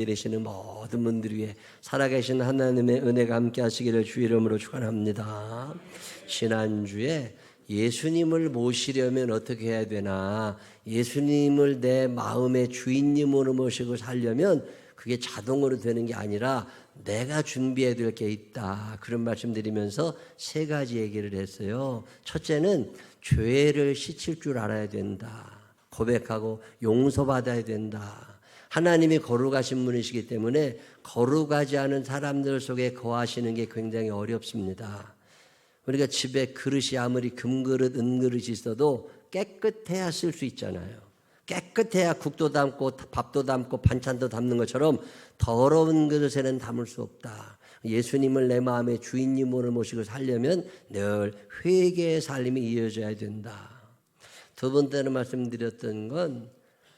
내리시는 모든 분들 위해 살아계신 하나님의 은혜가 함께 하시기를 주 이름으로 축원합니다. 지난주에 예수님을 모시려면 어떻게 해야 되나, 예수님을 내 마음의 주인님으로 모시고 살려면 그게 자동으로 되는 게 아니라 내가 준비해야 될 게 있다, 그런 말씀 드리면서 세 가지 얘기를 했어요. 첫째는 죄를 씻을 줄 알아야 된다, 고백하고 용서받아야 된다. 하나님이 거룩하신 분이시기 때문에 거룩하지 않은 사람들 속에 거하시는 게 굉장히 어렵습니다. 우리가 집에 그릇이 아무리 금그릇, 은그릇이 있어도 깨끗해야 쓸 수 있잖아요. 깨끗해야 국도 담고 밥도 담고 반찬도 담는 것처럼 더러운 그릇에는 담을 수 없다. 예수님을 내 마음의 주인님으로 모시고 살려면 늘 회개의 삶이 이어져야 된다. 두 번째로 말씀드렸던 건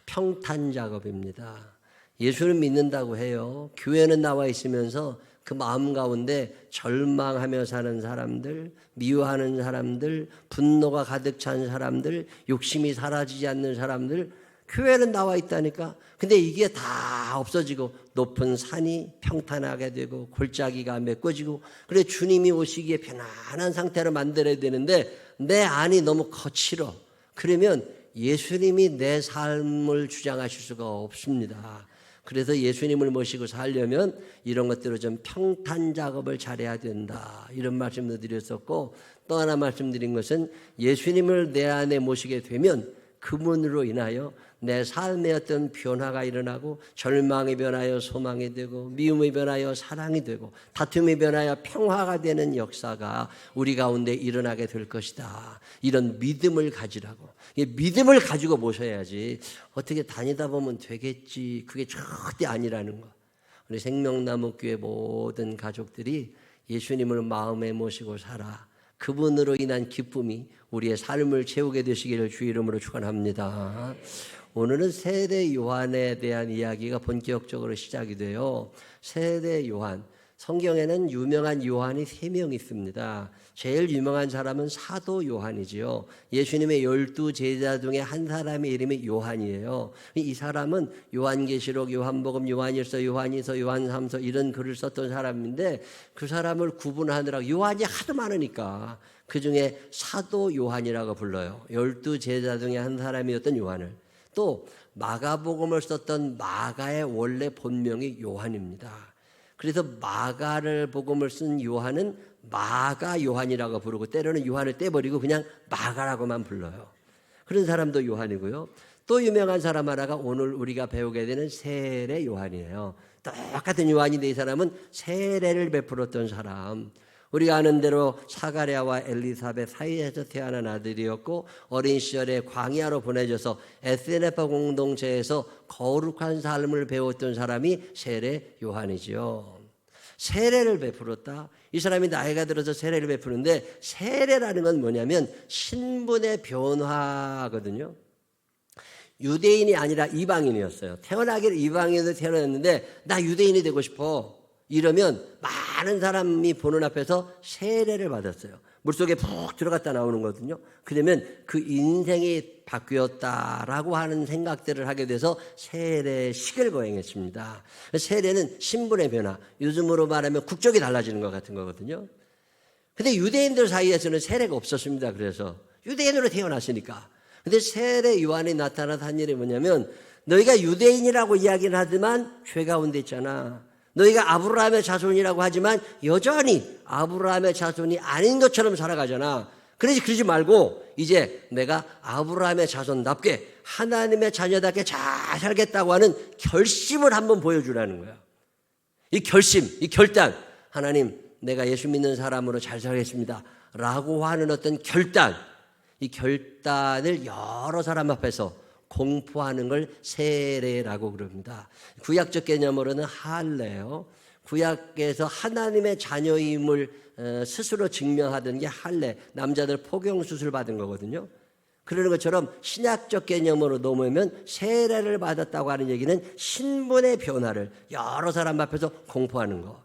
평탄 작업입니다. 예수를 믿는다고 해요. 교회는 나와 있으면서 그 마음 가운데 절망하며 사는 사람들, 미워하는 사람들, 분노가 가득 찬 사람들, 욕심이 사라지지 않는 사람들, 교회는 나와 있다니까. 근데 이게 다 없어지고 높은 산이 평탄하게 되고 골짜기가 메꿔지고, 그래 주님이 오시기에 편안한 상태로 만들어야 되는데 내 안이 너무 거칠어. 그러면 예수님이 내 삶을 주장하실 수가 없습니다. 그래서 예수님을 모시고 살려면 이런 것들을 좀 평탄 작업을 잘해야 된다, 이런 말씀도 드렸었고, 또 하나 말씀드린 것은 예수님을 내 안에 모시게 되면 그분으로 인하여 내 삶에 어떤 변화가 일어나고, 절망이 변하여 소망이 되고, 미움이 변하여 사랑이 되고, 다툼이 변하여 평화가 되는 역사가 우리 가운데 일어나게 될 것이다. 이런 믿음을 가지라고. 믿음을 가지고 모셔야지 어떻게 다니다 보면 되겠지, 그게 절대 아니라는 거. 우리 생명나무교회 모든 가족들이 예수님을 마음에 모시고 살아 그분으로 인한 기쁨이 우리의 삶을 채우게 되시기를 주 이름으로 축원합니다. 오늘은 세례 요한에 대한 이야기가 본격적으로 시작이 돼요. 세례 요한, 성경에는 유명한 요한이 3명 있습니다. 제일 유명한 사람은 사도 요한이지요. 예수님의 12 제자 중에 한 사람의 이름이 요한이에요. 이 사람은 요한계시록, 요한복음, 요한일서, 요한이서, 요한삼서 이런 글을 썼던 사람인데, 그 사람을 구분하느라 요한이 하도 많으니까 그 중에 사도 요한이라고 불러요. 12 제자 중에 한 사람이었던 요한을. 또 마가복음을 썼던 마가의 원래 본명이 요한입니다. 그래서 마가를 복음을 쓴 요한은 마가 요한이라고 부르고, 때로는 요한을 떼버리고 그냥 마가라고만 불러요. 그런 사람도 요한이고요. 또 유명한 사람 하나가 오늘 우리가 배우게 되는 세례 요한이에요. 똑같은 요한인데 이 사람은 세례를 베풀었던 사람. 우리가 아는 대로 사가랴와 엘리사벳 사이에서 태어난 아들이었고, 어린 시절에 광야로 보내져서 에스네파 공동체에서 거룩한 삶을 배웠던 사람이 세례 요한이지요. 세례를 베풀었다. 이 사람이 나이가 들어서 세례를 베푸는데, 세례라는 건 뭐냐면 신분의 변화거든요. 유대인이 아니라 이방인이었어요. 태어나기를 이방인으로 태어났는데 나 유대인이 되고 싶어, 이러면 많은 사람이 보는 앞에서 세례를 받았어요. 물속에 푹 들어갔다 나오는 거거든요. 그러면 그 인생이 바뀌었다라고 하는 생각들을 하게 돼서 세례식을 거행했습니다. 세례는 신분의 변화, 요즘으로 말하면 국적이 달라지는 것 같은 거거든요. 근데 유대인들 사이에서는 세례가 없었습니다. 그래서 유대인으로 태어났으니까. 근데 세례 요한이 나타나서 한 일이 뭐냐면, 너희가 유대인이라고 이야기는 하지만 죄 가운데 있잖아. 너희가 아브라함의 자손이라고 하지만 여전히 아브라함의 자손이 아닌 것처럼 살아가잖아. 그러지 말고 이제 내가 아브라함의 자손답게 하나님의 자녀답게 잘 살겠다고 하는 결심을 한번 보여주라는 거야. 이 결심, 이 결단, 하나님 내가 예수 믿는 사람으로 잘 살겠습니다 라고 하는 어떤 결단, 이 결단을 여러 사람 앞에서 공포하는 걸 세례라고 그럽니다. 구약적 개념으로는 할례요. 구약에서 하나님의 자녀임을 스스로 증명하던 게 할례, 남자들 포경 수술 받은 거거든요. 그러는 것처럼 신약적 개념으로 넘으면 세례를 받았다고 하는 얘기는 신분의 변화를 여러 사람 앞에서 공포하는 거.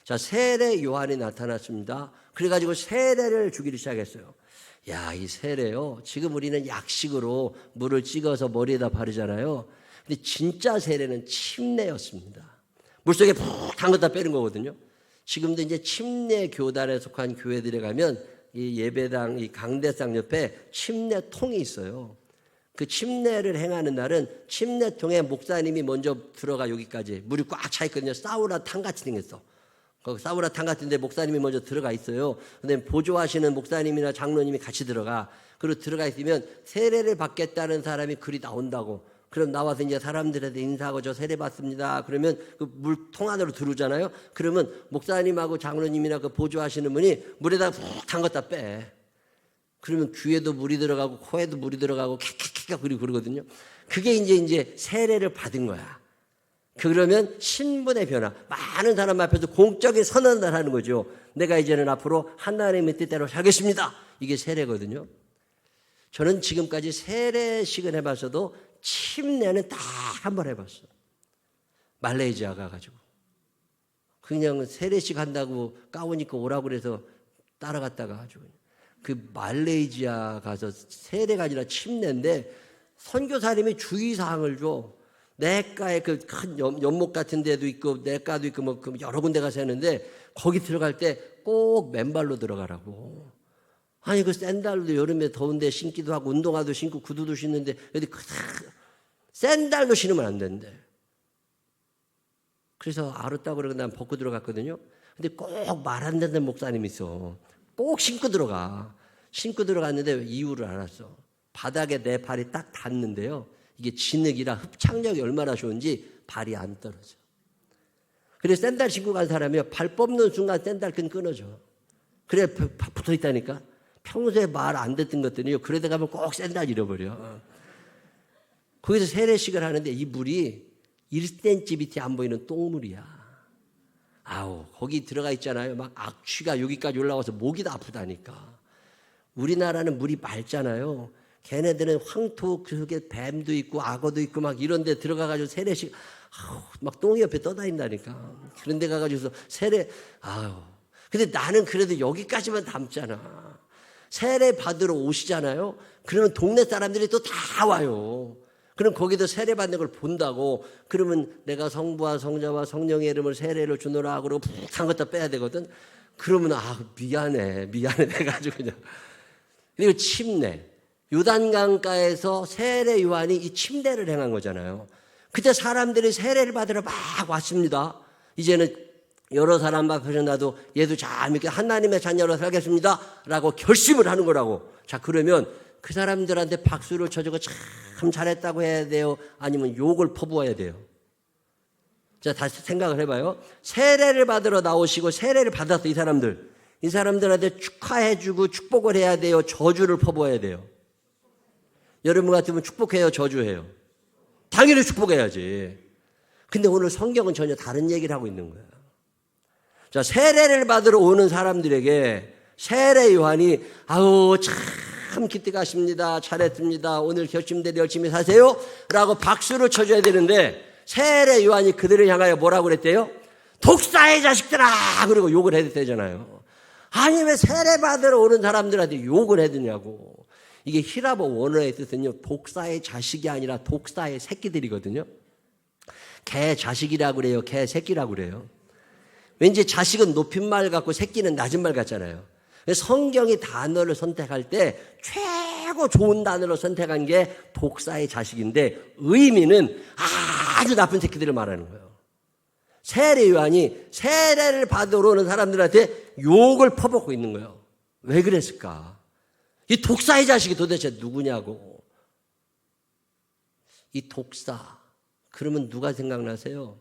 자, 세례 요한이 나타났습니다. 그래가지고 세례를 주기를 시작했어요. 야, 이 세례요, 지금 우리는 약식으로 물을 찍어서 머리에다 바르잖아요. 근데 진짜 세례는 침례였습니다. 물속에 푹 담갔다 빼는 거거든요. 지금도 이제 침례 교단에 속한 교회들에 가면 이 예배당, 이 강대상 옆에 침례통이 있어요. 그 침례를 행하는 날은 침례통에 목사님이 먼저 들어가 여기까지 물이 꽉 차 있거든요. 사우나탕 같이 생겼어. 거기 사우나탕 같은데 목사님이 먼저 들어가 있어요. 근데 보조하시는 목사님이나 장로님이 같이 들어가. 그리고 들어가 있으면 세례를 받겠다는 사람이 글이 나온다고. 그럼 나와서 이제 사람들한테 인사하고 저 세례 받습니다. 그러면 그 물통 안으로 들어오잖아요. 그러면 목사님하고 장로님이나 그 보조하시는 분이 물에다가 푹 담갔다 빼. 그러면 귀에도 물이 들어가고 코에도 물이 들어가고 캬캬캬 그리고 그러거든요. 그게 이제 세례를 받은 거야. 그러면 신분의 변화. 많은 사람 앞에서 공적인 선언을 하는 거죠. 내가 이제는 앞으로 하나님의 뜻대로 살겠습니다. 이게 세례거든요. 저는 지금까지 세례식을 해봤어도 침례는 딱 한 번 해봤어. 말레이시아 가가지고. 그냥 세례식 한다고 가운 입고 오라고 그래서 따라갔다가 가지고. 그 말레이시아 가서 세례가 아니라 침례인데 선교사님이 주의사항을 줘. 내과에 그 큰 연못 같은 데도 있고 내과도 있고 뭐 여러 군데 가서 했는데 거기 들어갈 때 꼭 맨발로 들어가라고. 아니 그 샌달도 여름에 더운데 신기도 하고 운동화도 신고 구두도 신는데 어디 샌달도 신으면 안 된대. 그래서 알았다고 그러고 난 벗고 들어갔거든요. 근데 꼭 말 안 듣는 목사님이 있어. 꼭 신고 들어가. 신고 들어갔는데 이유를 알았어. 바닥에 내 발이 딱 닿는데요. 이게 진흙이라 흡착력이 얼마나 좋은지 발이 안 떨어져. 그래서 샌들 신고 간 사람이 발 뽑는 순간 샌들끈 끊어져. 그래 붙어 있다니까. 평소에 말 안 듣던 것들이요. 그러다 가면 꼭 샌들 잃어버려. 거기서 세례식을 하는데 이 물이 1cm 밑에 안 보이는 똥물이야. 아우 거기 들어가 있잖아요. 막 악취가 여기까지 올라와서 목이 다 아프다니까. 우리나라는 물이 맑잖아요. 걔네들은 황토 속에 뱀도 있고 악어도 있고 막 이런 데 들어가가지고 세례식 막 똥이 옆에 떠다닌다니까. 그런 데 가가지고서 세례 근데 나는 그래도 여기까지만 담잖아. 세례 받으러 오시잖아요. 그러면 동네 사람들이 또 다 와요. 그럼 거기도 세례 받는 걸 본다고. 그러면 내가 성부와 성자와 성령의 이름을 세례를 주노라 하고 푹 담갔다 빼야 되거든. 그러면 미안해 돼가지고 그냥. 그리고 침례. 요단강가에서 세례 요한이 이 침례를 행한 거잖아요. 그때 사람들이 세례를 받으러 막 왔습니다. 이제는 여러 사람 앞에서 나도 얘도 잘 믿게 하나님의 자녀로 살겠습니다 라고 결심을 하는 거라고. 자 그러면 그 사람들한테 박수를 쳐주고 참 잘했다고 해야 돼요? 아니면 욕을 퍼부어야 돼요? 자 다시 생각을 해봐요. 세례를 받으러 나오시고 세례를 받았어. 이 사람들한테 축하해주고 축복을 해야 돼요? 저주를 퍼부어야 돼요? 여러분 같으면 축복해요? 저주해요? 당연히 축복해야지. 근데 오늘 성경은 전혀 다른 얘기를 하고 있는 거예요. 자 세례를 받으러 오는 사람들에게 세례 요한이 참 기특하십니다. 잘했습니다. 오늘 결심대로 열심히 사세요 라고 박수를 쳐줘야 되는데 세례 요한이 그들을 향하여 뭐라고 그랬대요? 독사의 자식들아! 그리고 욕을 해도 되잖아요. 아니 왜 세례 받으러 오는 사람들한테 욕을 해드냐고. 이게 히라보 원어의 뜻은요 독사의 자식이 아니라 독사의 새끼들이거든요. 개 자식이라고 그래요? 개 새끼라고 그래요? 왠지 자식은 높은 말 같고 새끼는 낮은 말 같잖아요. 성경이 단어를 선택할 때 최고 좋은 단어로 선택한 게 독사의 자식인데 의미는 아주 나쁜 새끼들을 말하는 거예요. 세례 요한이 세례를 받으러 오는 사람들한테 욕을 퍼붓고 있는 거예요. 왜 그랬을까? 이 독사의 자식이 도대체 누구냐고. 이 독사. 그러면 누가 생각나세요?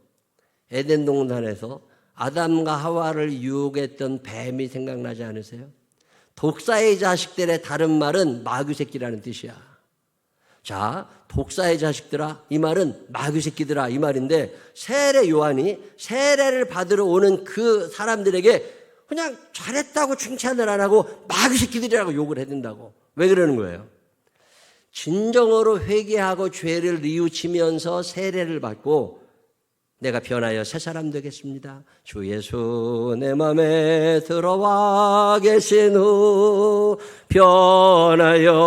에덴 동산에서 아담과 하와를 유혹했던 뱀이 생각나지 않으세요? 독사의 자식들의 다른 말은 마귀 새끼라는 뜻이야. 자, 독사의 자식들아 이 말은 마귀 새끼들아 이 말인데 세례 요한이 세례를 받으러 오는 그 사람들에게 그냥 잘했다고 칭찬을 안 하고 마귀 새끼들이라고 욕을 해댄다고. 왜 그러는 거예요? 진정으로 회개하고 죄를 뉘우치면서 세례를 받고 내가 변하여 새 사람 되겠습니다. 주 예수 내 맘에 들어와 계신 후 변하여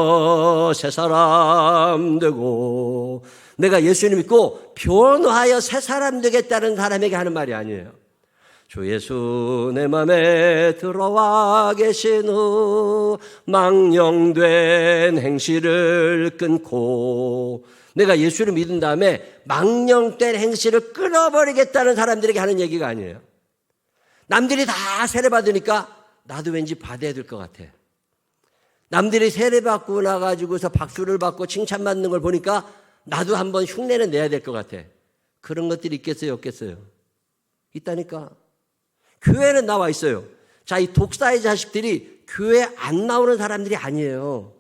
새 사람 되고, 내가 예수님 믿고 변화하여 새 사람 되겠다는 사람에게 하는 말이 아니에요. 주 예수 내 맘에 들어와 계신 후 망령된 행실을 끊고, 내가 예수를 믿은 다음에 망령된 행실을 끊어버리겠다는 사람들에게 하는 얘기가 아니에요. 남들이 다 세례받으니까 나도 왠지 받아야 될 것 같아. 남들이 세례받고 나가지고서 박수를 받고 칭찬받는 걸 보니까 나도 한번 흉내는 내야 될 것 같아. 그런 것들이 있겠어요, 없겠어요? 있다니까. 교회는 나와 있어요. 자, 이 독사의 자식들이 교회 안 나오는 사람들이 아니에요.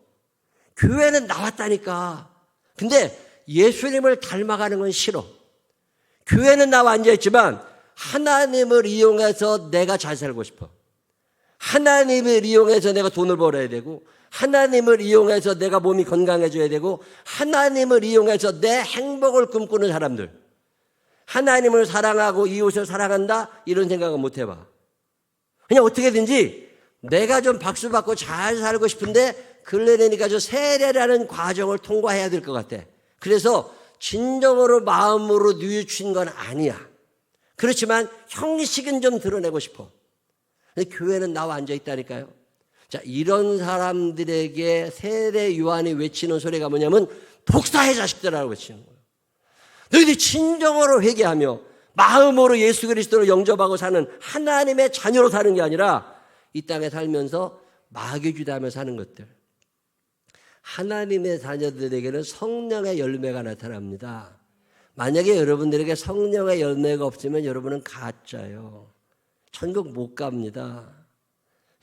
교회는 나왔다니까. 근데 예수님을 닮아가는 건 싫어. 교회는 나와 앉아있지만 하나님을 이용해서 내가 잘 살고 싶어. 하나님을 이용해서 내가 돈을 벌어야 되고, 하나님을 이용해서 내가 몸이 건강해져야 되고, 하나님을 이용해서 내 행복을 꿈꾸는 사람들, 하나님을 사랑하고 이웃을 사랑한다 이런 생각은 못 해봐. 그냥 어떻게든지 내가 좀 박수 받고 잘 살고 싶은데 근래되니까 저 세례라는 과정을 통과해야 될 것 같아. 그래서 진정으로 마음으로 뉘우친 건 아니야. 그렇지만 형식은 좀 드러내고 싶어. 근데 교회는 나와 앉아 있다니까요. 자, 이런 사람들에게 세례 요한이 외치는 소리가 뭐냐면 독사의 자식들이라고 외치는 거예요. 너희들이 진정으로 회개하며 마음으로 예수 그리스도를 영접하고 사는 하나님의 자녀로 사는 게 아니라 이 땅에 살면서 마귀주다하며 사는 것들. 하나님의 자녀들에게는 성령의 열매가 나타납니다. 만약에 여러분들에게 성령의 열매가 없으면 여러분은 가짜예요. 천국 못 갑니다.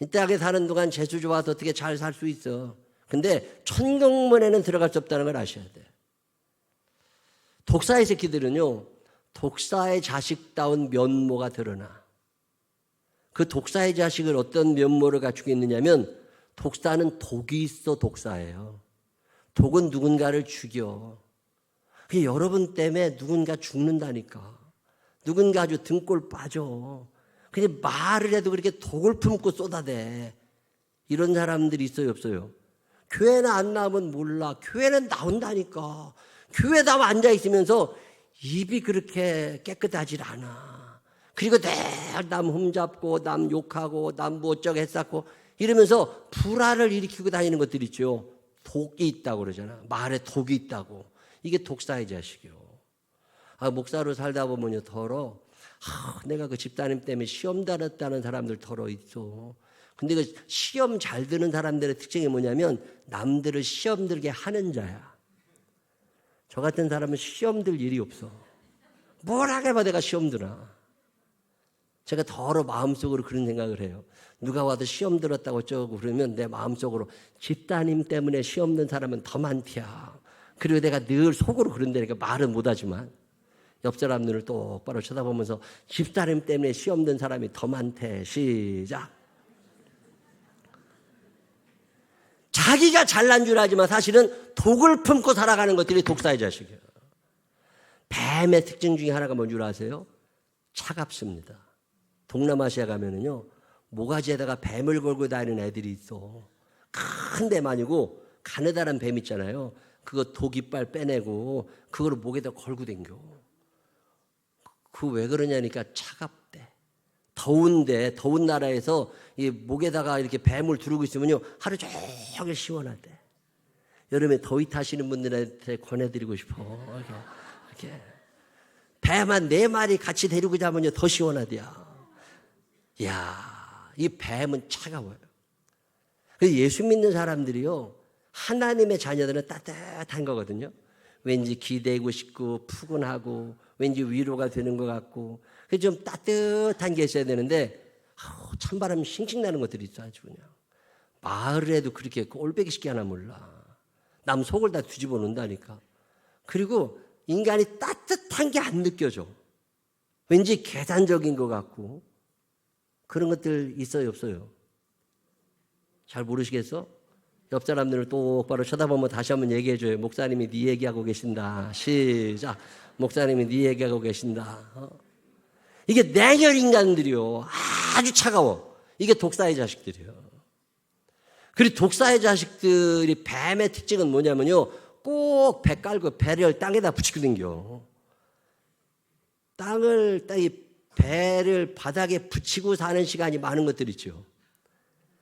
이 땅에 사는 동안 재수 좋아서 어떻게 잘 살 수 있어. 근데 천국문에는 들어갈 수 없다는 걸 아셔야 돼. 독사의 새끼들은요, 독사의 자식다운 면모가 드러나. 그 독사의 자식을 어떤 면모를 갖추고 있느냐면, 독사는 독이 있어 독사예요. 독은 누군가를 죽여. 그게 여러분 때문에 누군가 죽는다니까. 누군가 아주 등골 빠져. 그냥 말을 해도 그렇게 독을 품고 쏟아대. 이런 사람들이 있어요, 없어요? 교회는 안 나오면 몰라. 교회는 나온다니까. 교회 다 앉아있으면서 입이 그렇게 깨끗하질 않아. 그리고 늘 남 흠잡고 남 욕하고 남 무엇저것 했었고 이러면서 불화를 일으키고 다니는 것들이 있죠. 독이 있다고 그러잖아. 말에 독이 있다고. 이게 독사의 자식이요. 목사로 살다 보면요, 더러. 내가 그 집사님 때문에 시험 달았다는 사람들 더러 있어. 근데 그 시험 잘 드는 사람들의 특징이 뭐냐면 남들을 시험 들게 하는 자야. 저 같은 사람은 시험 들 일이 없어. 뭘 하게봐 내가 시험 드나. 제가 더러 마음속으로 그런 생각을 해요. 누가 와도 시험 들었다고 어쩌고 그러면 내 마음속으로 집사님 때문에 시험 든 사람은 더 많디야. 그리고 내가 늘 속으로 그런다니까 말은 못하지만 옆 사람 눈을 똑바로 쳐다보면서 집사님 때문에 시험 든 사람이 더 많대. 시작. 자기가 잘난 줄 알지만 사실은 독을 품고 살아가는 것들이 독사의 자식이에요. 뱀의 특징 중에 하나가 뭔 줄 아세요? 차갑습니다. 동남아시아 가면은요, 모가지에다가 뱀을 걸고 다니는 애들이 있어. 큰 뱀 아니고 가느다란 뱀 있잖아요. 그거 독 이빨 빼내고 그거를 목에다 걸고 댕겨. 그 왜 그러냐니까 차갑대. 더운데 더운 나라에서 이 목에다가 이렇게 뱀을 두르고 있으면요 하루 종일 시원하대. 여름에 더위 타시는 분들한테 권해드리고 싶어. 이렇게 뱀 한 4마리 같이 데리고 자면요 더 시원하대요. 이야, 이 뱀은 차가워요. 그래서 예수 믿는 사람들이요 하나님의 자녀들은 따뜻한 거거든요. 왠지 기대고 싶고 푸근하고 왠지 위로가 되는 것 같고 좀 따뜻한 게 있어야 되는데 찬바람이 싱싱 나는 것들이 있어 아주 그냥. 말을 해도 그렇게 올빼기 쉽게 하나 몰라. 남 속을 다 뒤집어 놓는다니까. 그리고 인간이 따뜻한 게 안 느껴져. 왠지 계산적인 것 같고 그런 것들 있어요 없어요? 잘 모르시겠어? 옆 사람들을 똑바로 쳐다보면 다시 한번 얘기해줘요. 목사님이 네 얘기하고 계신다. 시작. 목사님이 네 얘기하고 계신다. 이게 냉혈 인간들이요. 아주 차가워. 이게 독사의 자식들이요. 그리고 독사의 자식들이 뱀의 특징은 뭐냐면요. 꼭 배 깔고 배를 땅에다 붙이고 댕겨. 이 배를 바닥에 붙이고 사는 시간이 많은 것들 있죠.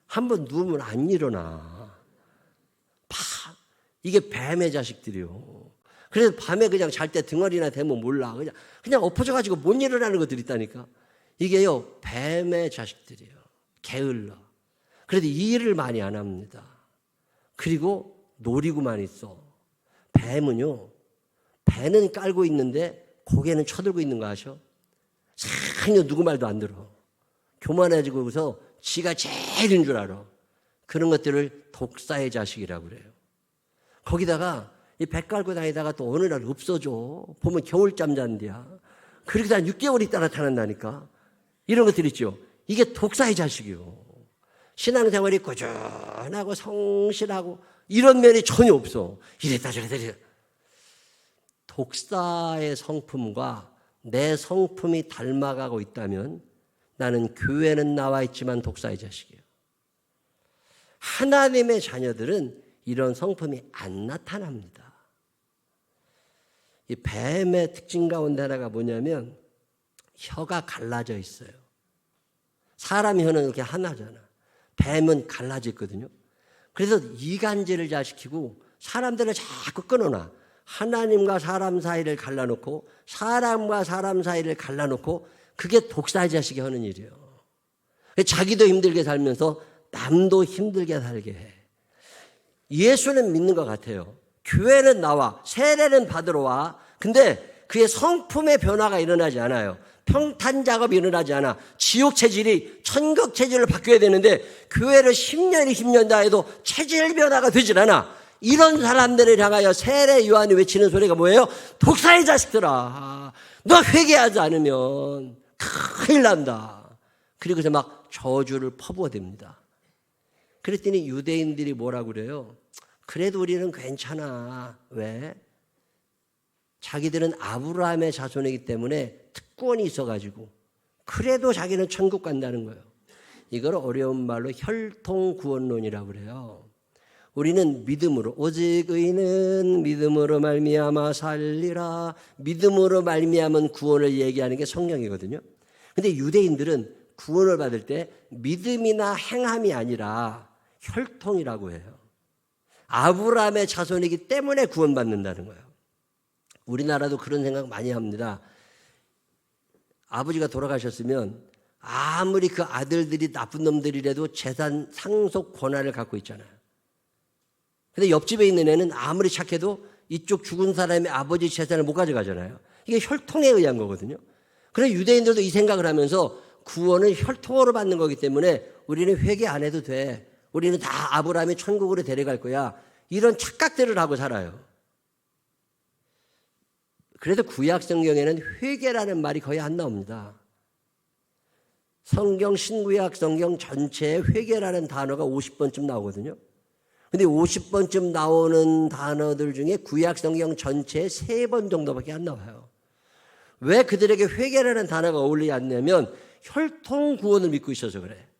한번 누우면 안 일어나. 이게 뱀의 자식들이요. 그래서 밤에 그냥 잘 때 등어리나 대면 몰라. 그냥 엎어져가지고 못 일어나는 것들이 있다니까. 이게요, 뱀의 자식들이에요. 게을러. 그래도 이 일을 많이 안 합니다. 그리고 노리고만 있어. 뱀은요, 배는 깔고 있는데 고개는 쳐들고 있는 거 아셔? 전혀 누구 말도 안 들어. 교만해지고서 지가 제일인 줄 알아. 그런 것들을 독사의 자식이라고 그래요. 거기다가 이 배 깔고 다니다가 또 어느 날 없어져. 보면 겨울잠 잔대야. 그러다 한 6개월 있다 나타난다니까. 이런 것들 있죠. 이게 독사의 자식이요. 신앙생활이 꾸준하고 성실하고 이런 면이 전혀 없어. 이랬다 저랬다. 독사의 성품과 내 성품이 닮아가고 있다면 나는 교회는 나와 있지만 독사의 자식이에요. 하나님의 자녀들은 이런 성품이 안 나타납니다. 이 뱀의 특징 가운데 하나가 뭐냐면 혀가 갈라져 있어요. 사람 혀는 이렇게 하나잖아. 뱀은 갈라져 있거든요. 그래서 이간질을 잘 시키고 사람들을 자꾸 끊어놔. 하나님과 사람 사이를 갈라놓고 사람과 사람 사이를 갈라놓고 그게 독사의 자식이 하는 일이에요. 자기도 힘들게 살면서 남도 힘들게 살게 해. 예수는 믿는 것 같아요. 교회는 나와, 세례는 받으러 와. 근데 그의 성품의 변화가 일어나지 않아요. 평탄 작업이 일어나지 않아. 지옥 체질이 천국 체질로 바뀌어야 되는데 교회를 10년, 20년 다 해도 체질 변화가 되질 않아. 이런 사람들을 향하여 세례 요한이 외치는 소리가 뭐예요? 독사의 자식들아, 너 회개하지 않으면 큰일 난다. 그리고서 막 저주를 퍼부어댑니다. 그랬더니 유대인들이 뭐라고 그래요? 그래도 우리는 괜찮아. 왜? 자기들은 아브라함의 자손이기 때문에 특권이 있어가지고 그래도 자기는 천국 간다는 거예요. 이걸 어려운 말로 혈통구원론이라고 그래요. 우리는 믿음으로, 오직 의인은 믿음으로 말미암아 살리라. 믿음으로 말미암은 구원을 얘기하는 게 성경이거든요. 근데 유대인들은 구원을 받을 때 믿음이나 행함이 아니라 혈통이라고 해요. 아브라함의 자손이기 때문에 구원받는다는 거예요. 우리나라도 그런 생각 많이 합니다. 아버지가 돌아가셨으면 아무리 그 아들들이 나쁜 놈들이라도 재산 상속 권한을 갖고 있잖아요. 근데 옆집에 있는 애는 아무리 착해도 이쪽 죽은 사람의 아버지 재산을 못 가져가잖아요. 이게 혈통에 의한 거거든요. 그래서 유대인들도 이 생각을 하면서 구원은 혈통으로 받는 거기 때문에 우리는 회개 안 해도 돼. 우리는 다 아브라함이 천국으로 데려갈 거야. 이런 착각들을 하고 살아요. 그래서 구약 성경에는 회개라는 말이 거의 안 나옵니다. 성경 신구약 성경 전체에 회개라는 단어가 50번쯤 나오거든요. 근데 50번쯤 나오는 단어들 중에 구약 성경 전체에 3번 정도밖에 안 나와요. 왜 그들에게 회개라는 단어가 어울리지 않냐면 혈통 구원을 믿고 있어서 그래.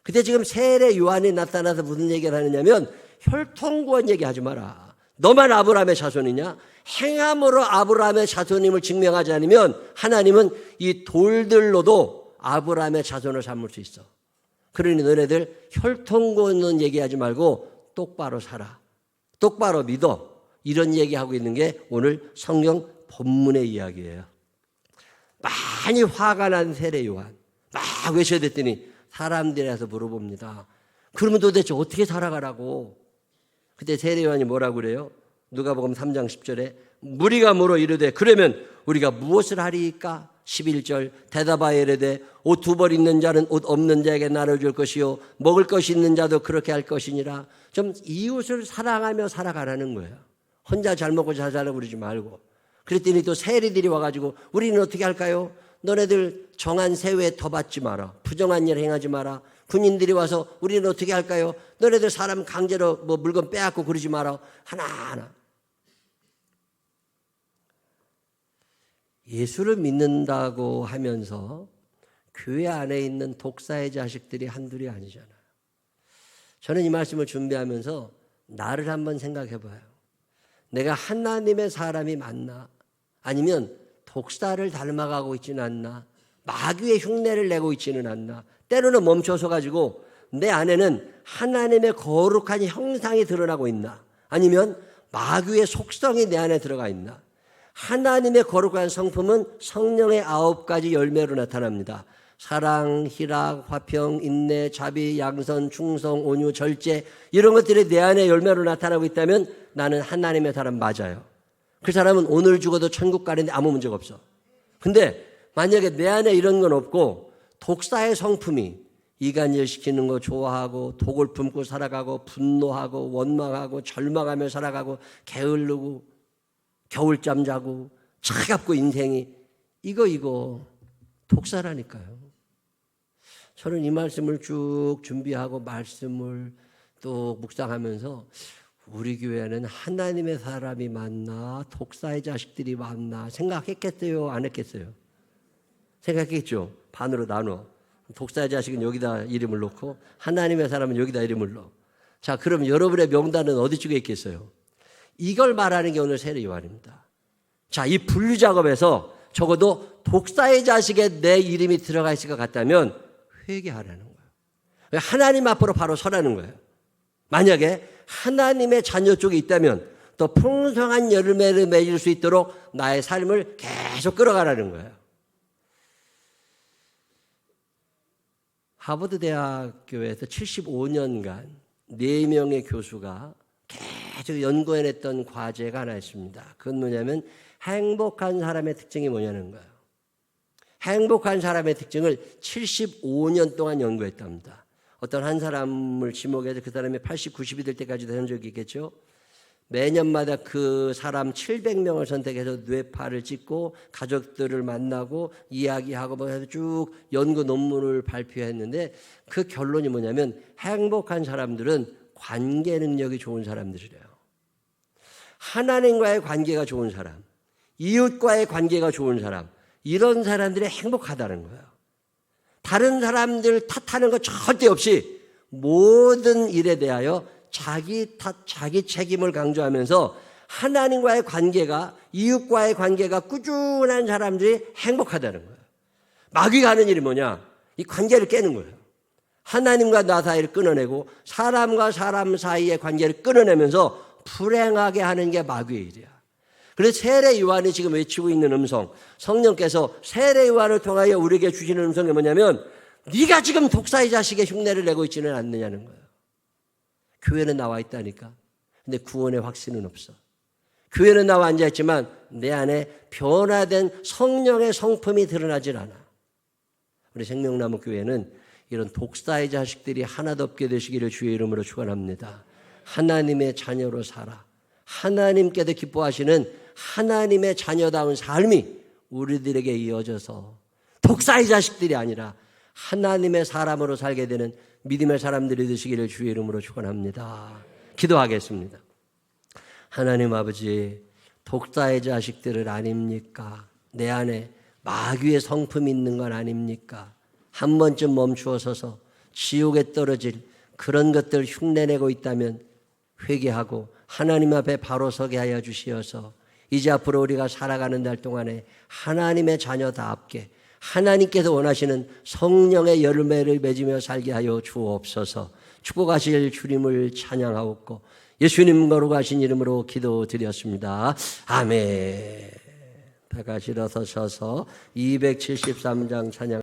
근데 지금 세례 요한이 나타나서 무슨 얘기를 하느냐면 혈통 구원 얘기하지 마라. 너만 아브라함의 자손이냐? 행함으로 아브라함의 자손임을 증명하지 않으면 하나님은 이 돌들로도 아브라함의 자손을 삼을 수 있어. 그러니 너네들 혈통 구원은 얘기하지 말고 똑바로 살아. 똑바로 믿어. 이런 얘기하고 있는 게 오늘 성경 본문의 이야기예요. 많이 화가 난 세례 요한. 막 외쳐야 됐더니 사람들이 와서 물어봅니다. 그러면 도대체 어떻게 살아가라고? 그때 세례 요한이 뭐라고 그래요? 누가복음 3장 10절에 무리가 물어 이르되 그러면 우리가 무엇을 하리이까? 11절 대답하여 이르되 옷 2벌 있는 자는 옷 없는 자에게 나눠줄 것이요 먹을 것이 있는 자도 그렇게 할 것이니라. 좀 이웃을 사랑하며 살아가라는 거예요. 혼자 잘 먹고 잘 살라고 그러지 말고. 그랬더니 또 세리들이 와가지고 우리는 어떻게 할까요? 너네들 정한 세외에 더 받지 마라. 부정한 일 행하지 마라. 군인들이 와서 우리는 어떻게 할까요? 너네들 사람 강제로 뭐 물건 빼앗고 그러지 마라. 하나하나. 예수를 믿는다고 하면서 교회 안에 있는 독사의 자식들이 한둘이 아니잖아요. 저는 이 말씀을 준비하면서 나를 한번 생각해 봐요. 내가 하나님의 사람이 맞나? 아니면 독사를 닮아가고 있지는 않나? 마귀의 흉내를 내고 있지는 않나? 때로는 멈춰서 가지고 내 안에는 하나님의 거룩한 형상이 드러나고 있나? 아니면 마귀의 속성이 내 안에 들어가 있나? 하나님의 거룩한 성품은 성령의 9가지 열매로 나타납니다. 사랑, 희락, 화평, 인내, 자비, 양선, 충성, 온유, 절제 이런 것들이 내 안에 열매로 나타나고 있다면 나는 하나님의 사람 맞아요. 그 사람은 오늘 죽어도 천국 가는데 아무 문제가 없어. 근데 만약에 내 안에 이런 건 없고 독사의 성품이 이간질 시키는 거 좋아하고 독을 품고 살아가고 분노하고 원망하고 절망하며 살아가고 게으르고 겨울잠 자고 차갑고 인생이 이거 독사라니까요. 저는 이 말씀을 쭉 준비하고 말씀을 또 묵상하면서 우리 교회는 하나님의 사람이 많나 독사의 자식들이 많나 생각했겠어요? 안 했겠어요? 생각했겠죠. 반으로 나눠. 독사의 자식은 여기다 이름을 놓고 하나님의 사람은 여기다 이름을 넣어. 자, 그럼 여러분의 명단은 어디 쪽에 있겠어요? 이걸 말하는 게 오늘 세례 요한입니다. 자, 이 분류 작업에서 적어도 독사의 자식에 내 이름이 들어가 있을 것 같다면 회개하라는 거예요. 하나님 앞으로 바로 서라는 거예요. 만약에 하나님의 자녀 쪽에 있다면 더 풍성한 열매를 맺을 수 있도록 나의 삶을 계속 끌어가라는 거예요. 하버드 대학교에서 75년간 4명의 교수가 계속 연구해냈던 과제가 하나 있습니다. 그건 뭐냐면 행복한 사람의 특징이 뭐냐는 거예요. 행복한 사람의 특징을 75년 동안 연구했답니다. 어떤 한 사람을 지목해서 그 사람이 80, 90이 될 때까지 된 적이 있겠죠. 매년마다 그 사람 700명을 선택해서 뇌파를 찍고 가족들을 만나고 이야기하고 뭐 해서 쭉 연구 논문을 발표했는데 그 결론이 뭐냐면 행복한 사람들은 관계 능력이 좋은 사람들이래요. 하나님과의 관계가 좋은 사람, 이웃과의 관계가 좋은 사람, 이런 사람들이 행복하다는 거예요. 다른 사람들 탓하는 거 절대 없이 모든 일에 대하여 자기 탓, 자기 책임을 강조하면서 하나님과의 관계가, 이웃과의 관계가 꾸준한 사람들이 행복하다는 거예요. 마귀가 하는 일이 뭐냐? 이 관계를 깨는 거예요. 하나님과 나 사이를 끊어내고 사람과 사람 사이의 관계를 끊어내면서 불행하게 하는 게 마귀의 일이야. 그래서 세례 요한이 지금 외치고 있는 음성, 성령께서 세례 요한을 통하여 우리에게 주시는 음성이 뭐냐면 네가 지금 독사의 자식의 흉내를 내고 있지는 않느냐는 거예요. 교회는 나와 있다니까. 근데 구원의 확신은 없어. 교회는 나와 앉아있지만 내 안에 변화된 성령의 성품이 드러나질 않아. 우리 생명나무 교회는 이런 독사의 자식들이 하나도 없게 되시기를 주의 이름으로 축원합니다. 하나님의 자녀로 살아. 하나님께도 기뻐하시는 하나님의 자녀다운 삶이 우리들에게 이어져서 독사의 자식들이 아니라 하나님의 사람으로 살게 되는 믿음의 사람들이 되시기를 주의 이름으로 축원합니다. 기도하겠습니다. 하나님 아버지, 독사의 자식들은 아닙니까? 내 안에 마귀의 성품이 있는 건 아닙니까? 한 번쯤 멈추어 서서 지옥에 떨어질 그런 것들 흉내내고 있다면 회개하고 하나님 앞에 바로 서게 하여 주시어서 이제 앞으로 우리가 살아가는 날 동안에 하나님의 자녀답게 하나님께서 원하시는 성령의 열매를 맺으며 살게 하여 주옵소서. 축복하실 주님을 찬양하옵고 예수님 거룩하신 이름으로 기도드렸습니다. 아멘. 다 같이 일어서셔서 273장 찬양